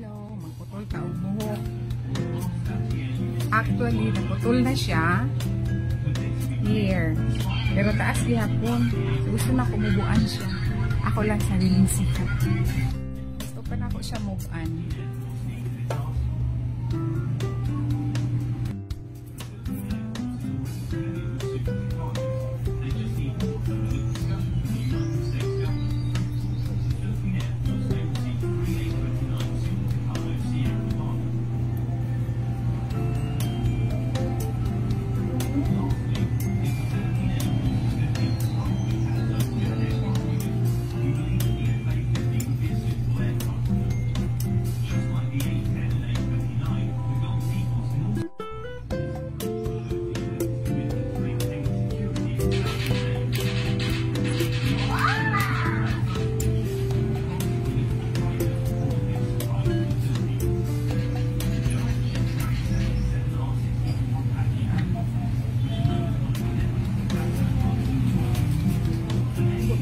Hello, magputol ka og buhok. Actually, naputol na siya. Here. Pero taas gihapon. Gusto na kumubuan siya. Ako lang sariling sikat. Gusto pa na ako siya move-an.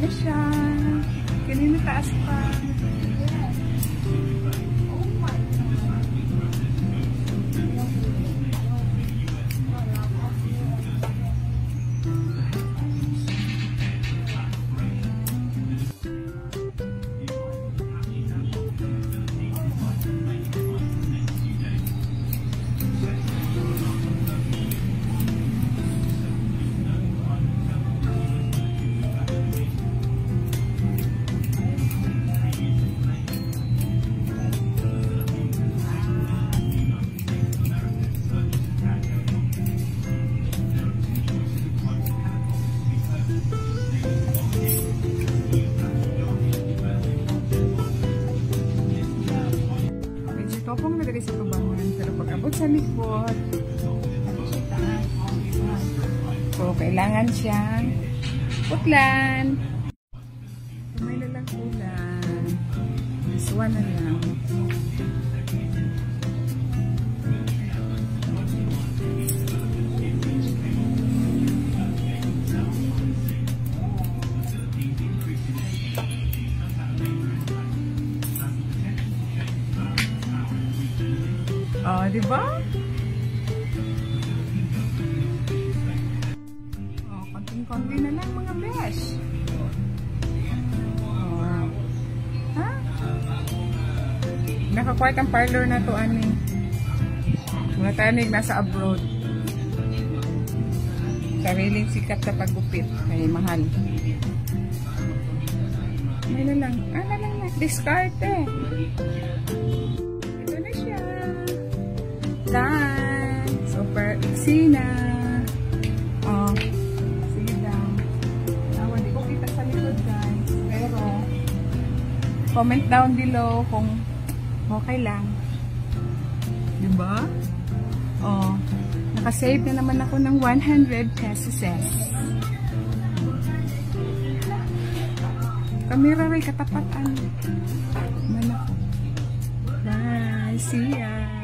Na siya. Kanina taas pa. Kopong na dali sa kabangan, pero pag abot sa likod, so kailangan siyang putlan. May lalang ulan. This one na lang. Oh, di ba? Oh, konting-konti na lang mga besh. Oh. Ha? Nakakwart ang parlor na to, ani. Mga tanig nasa abroad. Sariling sikat sa paggupit. Kaya mahal. May na lang. Na lang na. Discard eh. Ito na siya. Done. Super easy na. Oh. Sige lang. Hindi ko kita sa likod guys. Pero, comment down below kung okay lang. Diba? Oh. Nakasave na naman ako ng 100 pesos. Kamera rin katapatan. Bye. See ya.